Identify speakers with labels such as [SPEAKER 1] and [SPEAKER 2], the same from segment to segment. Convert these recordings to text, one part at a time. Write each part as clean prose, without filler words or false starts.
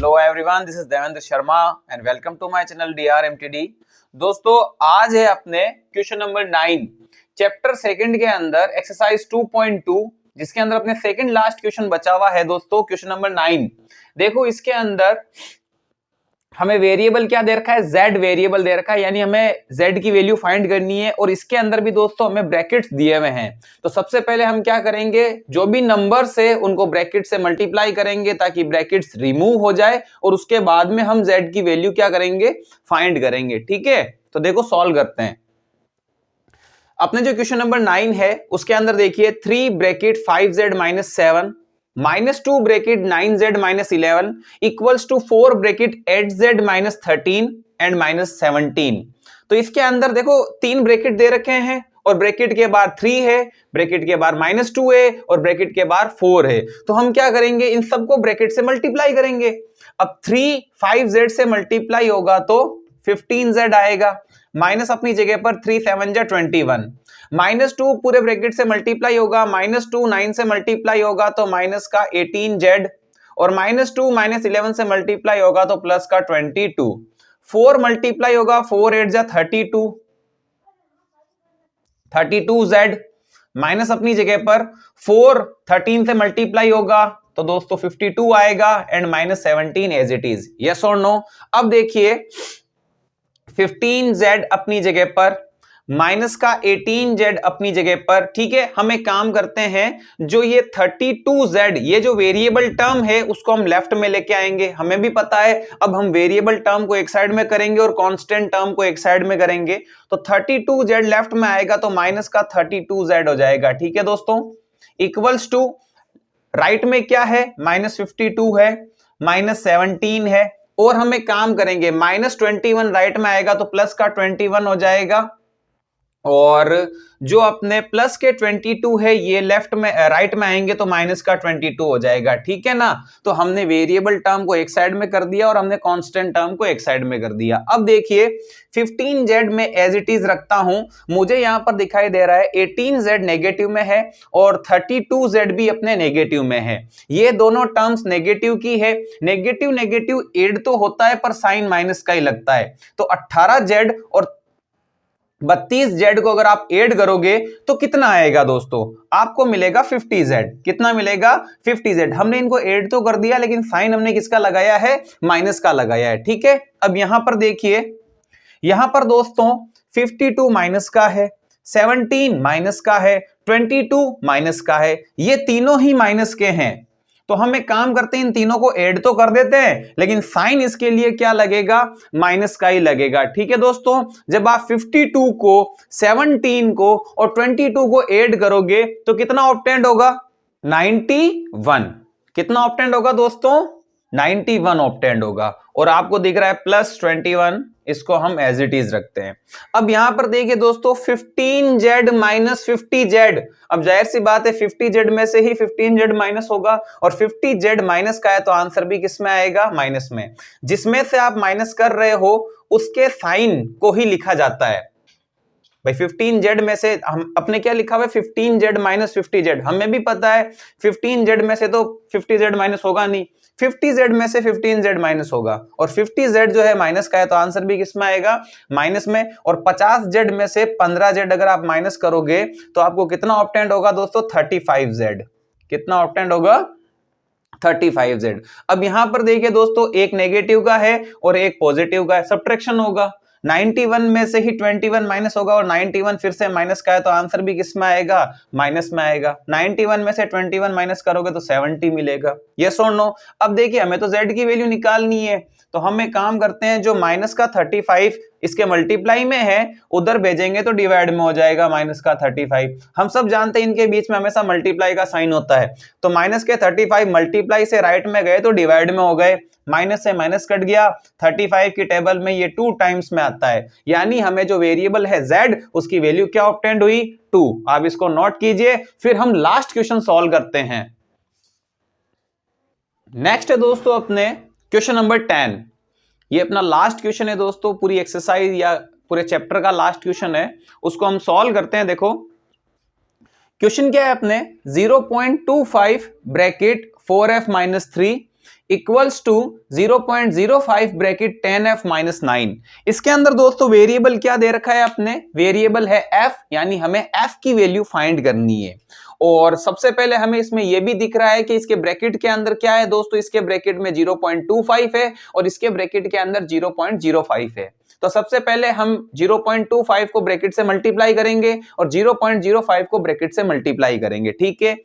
[SPEAKER 1] Hello everyone, this is Devendra Sharma and welcome to my channel DRMTD। दोस्तों, आज है अपने क्वेश्चन नंबर 9 चैप्टर सेकंड के अंदर एक्सरसाइज 2.2, जिसके अंदर अपने सेकंड लास्ट क्वेश्चन बचा हुआ है। दोस्तों, क्वेश्चन नंबर 9 देखो, इसके अंदर हमें वेरिएबल क्या दे रखा है, z वेरिएबल दे रखा है, यानी हमें z की वैल्यू फाइंड करनी है। और इसके अंदर भी दोस्तों हमें ब्रैकेट्स दिए हुए हैं। तो सबसे पहले हम क्या करेंगे, जो भी नंबर्स है उनको ब्रैकेट से मल्टीप्लाई करेंगे ताकि ब्रैकेट्स रिमूव हो जाए, और उसके बाद में हम z की वैल्यू क्या करेंगे, फाइंड करेंगे। ठीक है, तो देखो सॉल्व करते हैं। अपने जो क्वेश्चन नंबर 9 है उसके अंदर देखिए 3 bracket 5z - 7 -2 bracket 9z - 11 equals to 4 bracket 8z - 13 and -17। तो इसके अंदर देखो 3 ब्रैकेट दे रखे हैं और ब्रैकेट के बाद 3 है, ब्रैकेट के बाद -2 है और ब्रैकेट के बाद 4 है। तो हम क्या करेंगे, इन सबको ब्रैकेट से मल्टीप्लाई करेंगे। अब 3 5z से मल्टीप्लाई होगा तो 15z आएगा, माइनस अपनी जगह पर 3 7 जा 21, -2 पूरे ब्रैकेट से मल्टीप्लाई होगा, -2 9 से मल्टीप्लाई होगा तो माइनस का 18z, और -2 -11 से मल्टीप्लाई होगा तो प्लस का 22, 4 मल्टीप्लाई होगा 4 8 जा 32z, माइनस अपनी जगह पर 4 13 से मल्टीप्लाई होगा तो दोस्तों 52 आएगा and -17 as it is. Yes और नो। अब देखिए 15z अपनी जगह पर, माइनस का 18z अपनी जगह पर। ठीक है, हम एक काम करते हैं, जो ये 32z ये जो वेरिएबल टर्म है उसको हम लेफ्ट में लेके आएंगे, हमें भी पता है। अब हम वेरिएबल टर्म को एक साइड में करेंगे और कांस्टेंट टर्म को एक साइड में करेंगे, तो 32z लेफ्ट में आएगा तो माइनस का 32z हो जाएगा। ठीक है दोस्तों, इक्वल्स टू राइट में क्या है, -52 है, -17 है, और हम एक काम करेंगे -21 राइट में आएगा तो प्लस का 21 हो जाएगा, और जो अपने प्लस के 22 है ये लेफ्ट में राइट में आएंगे तो माइनस का 22 हो जाएगा। ठीक है ना। तो हमने वेरिएबल टर्म को एक साइड में कर दिया और हमने कांस्टेंट टर्म को एक साइड में कर दिया। अब देखिए 15z में एज इट इज रखता हूं, मुझे यहां पर दिखाई दे रहा है 18z नेगेटिव में है और 32z भी अपने नेगेटिव में है। ये दोनों टर्म्स नेगेटिव की है, नेगेटिव नेगेटिव एड तो होता है पर साइन माइनस का ही लगता है। तो 18z और 32z को अगर आप ऐड करोगे तो कितना आएगा दोस्तों, आपको मिलेगा 50z। कितना मिलेगा, 50z। हमने इनको ऐड तो कर दिया लेकिन साइन हमने किसका लगाया है, माइनस का लगाया है। ठीक है, अब यहां पर देखिए, यहां पर दोस्तों 52 माइनस का है, 17 माइनस का है, 22 माइनस का है, ये तीनों ही माइनस के हैं। तो हम एक काम करते हैं, इन तीनों को ऐड तो कर देते हैं लेकिन साइन इसके लिए क्या लगेगा, माइनस का ही लगेगा। ठीक है दोस्तों, जब आप 52 को 17 को और 22 को ऐड करोगे तो कितना ऑब्टेंड होगा, 91। कितना ऑब्टेंड होगा दोस्तों, 91 ऑब्टेंड होगा। और आपको दिख रहा है +21, इसको हम एज इट इज रखते हैं। अब यहां पर देखिए दोस्तों 15z - 50z, अब जाहिर सी बात है 50z में से ही 15z माइनस होगा, और 50z माइनस का है तो आंसर भी किस में आएगा, माइनस में। जिसमें से आप माइनस कर रहे हो उसके साइन को ही लिखा जाता है। भाई 15z में से हम अपने क्या लिखा हुआ है, 15z - 50z, हमें भी पता है 15z में से तो 50z माइनस होगा नहीं, 50z में से 15z माइनस होगा, और 50z जो है माइनस का है तो आंसर भी किस में आएगा, माइनस में। और 50z में से 15z अगर आप माइनस करोगे तो आपको कितना ऑब्टेंड होगा दोस्तों, 35z। कितना ऑब्टेंड होगा, 35z। अब यहां पर देखिए दोस्तों, एक नेगेटिव का है और एक पॉजिटिव का है, सब्ट्रैक्शन होगा। 91 में से ही 21 माइनस होगा और 91 फिर से माइनस का है तो आंसर भी किस में आएगा, माइनस में आएगा। 91 में से 21 माइनस करोगे तो 70 मिलेगा। यस और नो। अब देखिए हमें तो z की वैल्यू निकालनी है, तो हम एक काम करते हैं, जो माइनस का 35 इसके मल्टीप्लाई में है उधर भेजेंगे तो डिवाइड में हो जाएगा माइनस का 35। हम सब जानते हैं इनके बीच में हमेशा मल्टीप्लाई का साइन होता है, तो माइनस के 35 मल्टीप्लाई से राइट में गए तो डिवाइड में हो गए, माइनस से माइनस कट गया, 35 की टेबल में ये 2 टाइम्स में आता है, यानी हमें जो वेरिएबल है z उसकी वैल्यू क्या ऑब्टेंड हुई, 2। आप इसको नोट कीजिए, फिर हम लास्ट क्वेश्चन सॉल्व करते हैं। नेक्स्ट है दोस्तों अपने क्वेश्चन नंबर 10। ये अपना लास्ट क्वेश्चन है दोस्तों, पूरी एक्सरसाइज या पूरे चैप्टर का लास्ट क्वेश्चन है, उसको हम सॉल्व करते हैं। देखो क्वेश्चन क्या है अपने, 0.25 bracket 4f - 3 equals to 0.05 bracket 10f minus 9। इसके अंदर दोस्तों वेरिएबल क्या दे रखा है अपने, वेरिएबल है f, यानी हमें f की वैल्यू फाइंड करनी है। और सबसे पहले हमें इसमें यह भी दिख रहा है कि इसके ब्रैकेट के अंदर क्या है दोस्तों, इसके ब्रैकेट में 0.25 है और इसके ब्रैकेट के अंदर 0.05 है। तो सबसे पहले हम 0.25 को ब्रैकेट से मल्टीप्लाई करेंगे और 0.05 को ब्रैकेट से मल्टीप्लाई करेंगे। ठीक है,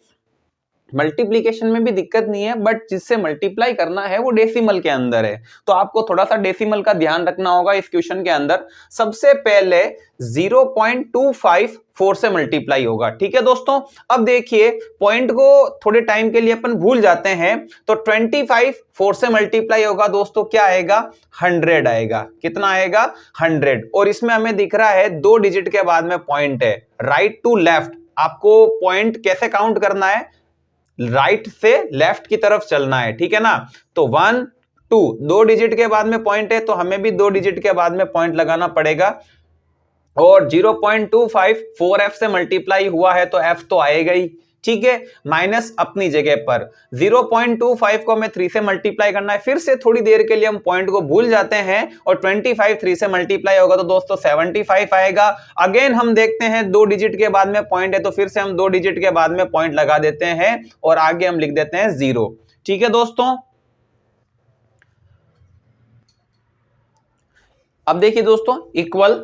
[SPEAKER 1] मल्टीप्लीकेशन में भी दिक्कत नहीं है, बट जिससे मल्टीप्लाई करना है वो डेसिमल के अंदर है, तो आपको थोड़ा सा डेसिमल का ध्यान रखना होगा इस क्वेश्चन के अंदर। सबसे पहले 0.25 4 से मल्टीप्लाई होगा। ठीक है दोस्तों, अब देखिए पॉइंट को थोड़े टाइम के लिए अपन भूल जाते हैं, तो 25 4 से मल्टीप्लाई होगा दोस्तों, क्या आएगा, 100 आएगा। कितना आएगा, 100। और इसमें हमें दिख रहा है 2 डिजिट के बाद में पॉइंट है, राइट टू लेफ्ट। आपको पॉइंट कैसे काउंट करना है, राइट से लेफ्ट की तरफ चलना है। ठीक है ना, तो 1 2 2 डिजिट के बाद में पॉइंट है, तो हमें भी 2 डिजिट के बाद में पॉइंट लगाना पड़ेगा। और 0.25 4f से मल्टीप्लाई हुआ है तो f तो आएगा ही। ठीक है, माइनस अपनी जगह पर 0.25 को हमें 3 से मल्टीप्लाई करना है। फिर से थोड़ी देर के लिए हम पॉइंट को भूल जाते हैं और 25 3 से मल्टीप्लाई होगा तो दोस्तों 75 आएगा। अगेन हम देखते हैं 2 डिजिट के बाद में पॉइंट है, तो फिर से हम 2 डिजिट के बाद में पॉइंट लगा देते हैं और आगे हम लिख देते हैं 0। ठीक है दोस्तों, अब देखिए दोस्तों इक्वल,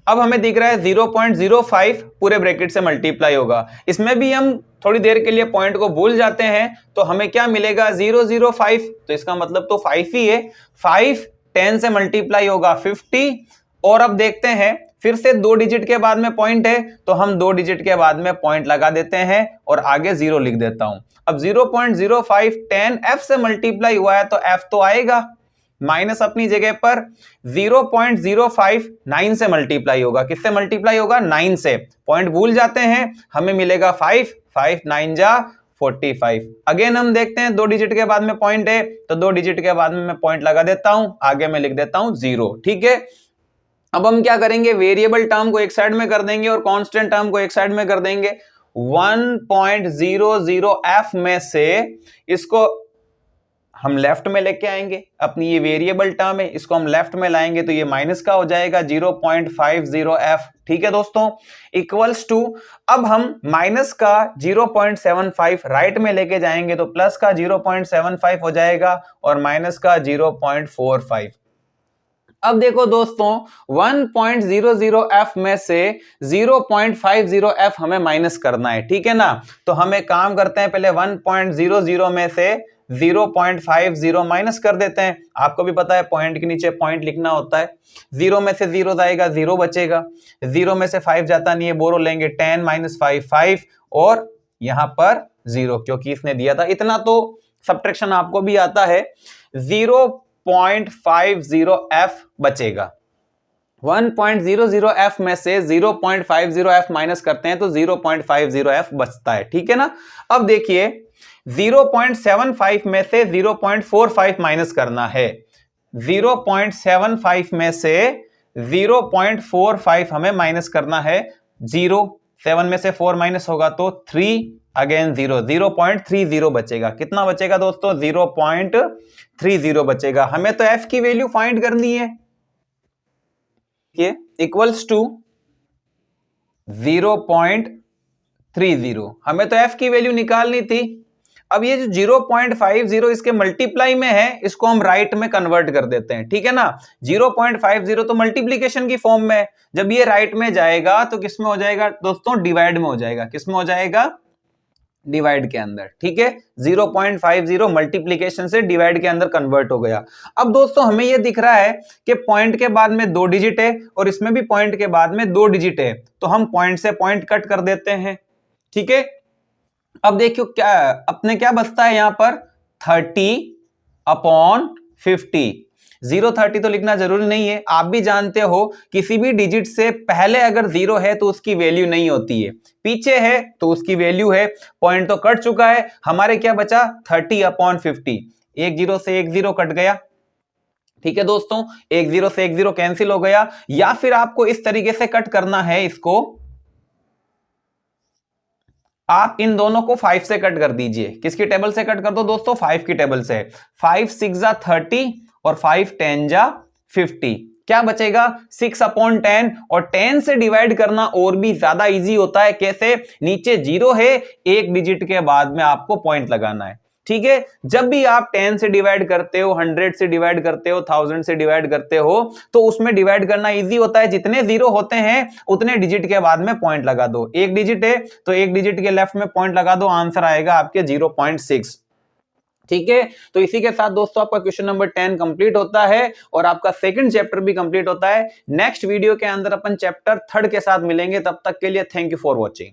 [SPEAKER 1] अब हमें दिख रहा है 0.05 पूरे ब्रैकेट से मल्टीप्लाई होगा। इसमें भी हम थोड़ी देर के लिए पॉइंट को भूल जाते हैं, तो हमें क्या मिलेगा, 005, तो इसका मतलब तो 5 ही है। 5 10 से मल्टीप्लाई होगा 50। और अब देखते हैं फिर से 2 डिजिट के बाद में पॉइंट है, तो हम 2 डिजिट के बाद में पॉइंट लगा देते हैं और आगे 0 लिख देता हूं। अब 0.05 10 f से मल्टीप्लाई हुआ है तो f तो आएगा, माइनस अपनी जगह पर 0.05 9 से मल्टीप्लाई होगा। किससे मल्टीप्लाई होगा, 9 से। पॉइंट भूल जाते हैं, हमें मिलेगा 5 5 9 जा 45। अगेन हम देखते हैं 2 डिजिट के बाद में पॉइंट है, तो 2 डिजिट के बाद में मैं पॉइंट लगा देता हूं, आगे मैं लिख देता हूं 0। ठीक है, अब हम क्या करेंगे, वेरिएबल टर्म को एक साइड में कर देंगे और कांस्टेंट टर्म को एक साइड में कर देंगे। 1.00f में से इसको हम लेफ्ट में लेके आएंगे, अपनी ये वेरिएबल टर्म है, इसको हम लेफ्ट में लाएंगे तो ये माइनस का हो जाएगा 0.50f। ठीक है दोस्तों, इक्वल्स टू, अब हम माइनस का 0.75 राइट में लेके जाएंगे तो प्लस का 0.75 हो जाएगा और माइनस का 0.45। अब देखो दोस्तों 1.00f में से 0.50f हमें माइनस करना है। ठीक है ना, तो हमें काम करते हैं, पहले 1.00 में से 0.50 माइनस कर देते हैं। आपको भी पता है पॉइंट के नीचे पॉइंट लिखना होता है। 0 में से 0 जाएगा, 0 बचेगा। 0 में से 5 जाता नहीं है, बोरो लेंगे, 10 माइनस 5 5 और यहां पर 0, क्योंकि इसने दिया था इतना, तो सब्ट्रैक्शन आपको भी आता है। 0.50f बचेगा। 1.00f में से 0.50f माइनस करते हैं तो 0.50f बचता है। ठीक है ना, अब देखिए 0.75 में से 0.45 माइनस करना है। 0.75 में से 0.45 हमें माइनस करना है। 7 में से 4 माइनस होगा तो 3, अगेन 0, 0.30 बचेगा। कितना बचेगा दोस्तों, 0.30 बचेगा। हमें तो f की वैल्यू फाइंड करनी है, इक्वल्स टू 0.30। हमें तो f की वैल्यू निकालनी थी। अब ये जो 0.50 इसके मल्टीप्लाई में है, इसको हम राइट में कन्वर्ट कर देते हैं। ठीक है ना, 0.50 तो मल्टीप्लीकेशन की फॉर्म में है, जब ये राइट में जाएगा तो किस में हो जाएगा दोस्तों, डिवाइड में हो जाएगा। किस में हो जाएगा, डिवाइड के अंदर। ठीक है, 0.50 मल्टीप्लीकेशन से डिवाइड के अंदर कन्वर्ट हो गया। अब दोस्तों हमें यह दिख रहा है कि पॉइंट के बाद में 2 डिजिट है और इसमें भी पॉइंट के बाद में 2 डिजिट है, तो हम पॉइंट से पॉइंट कट कर देते हैं। ठीक है, अब देखियो क्या अपने क्या बचता है यहां पर, 30/50। 0.30 तो लिखना जरूरी नहीं है, आप भी जानते हो किसी भी डिजिट से पहले अगर 0 है तो उसकी वैल्यू नहीं होती है, पीछे है तो उसकी वैल्यू है। पॉइंट तो कट चुका है, हमारे क्या बचा, 30/50। एक 0 से एक 0 कट गया। ठीक है दोस्तों, एक 0 से एक 0 कैंसिल हो गया। या फिर आपको इस तरीके से कट करना है इसको, आप इन दोनों को 5 से कट कर दीजिए। किसकी टेबल से कट कर दो दोस्तों? 5 की टेबल से। 5 6 जा 30 और 5 10 जा 50। क्या बचेगा? 6/10। और 10 से डिवाइड करना और भी ज्यादा इजी होता है। कैसे? नीचे 0 है, एक डिजिट के बाद में आपको पॉइंट लगाना है। ठीक है, जब भी आप 10 से डिवाइड करते हो, 100 से डिवाइड करते हो, 1000 से डिवाइड करते हो, तो उसमें डिवाइड करना इजी होता है। जितने जीरो होते हैं उतने डिजिट के बाद में पॉइंट लगा दो। एक डिजिट है तो एक डिजिट के लेफ्ट में पॉइंट लगा दो, आंसर आएगा आपके 0.6। ठीक है, तो इसी के साथ दोस्तों आपका क्वेश्चन नंबर 10 कंप्लीट होता है और आपका सेकंड चैप्टर भी कंप्लीट होता है। नेक्स्ट वीडियो के अंदर अपन चैप्टर 3 के साथ मिलेंगे। तब तक के लिए थैंक यू फॉर वॉचिंग।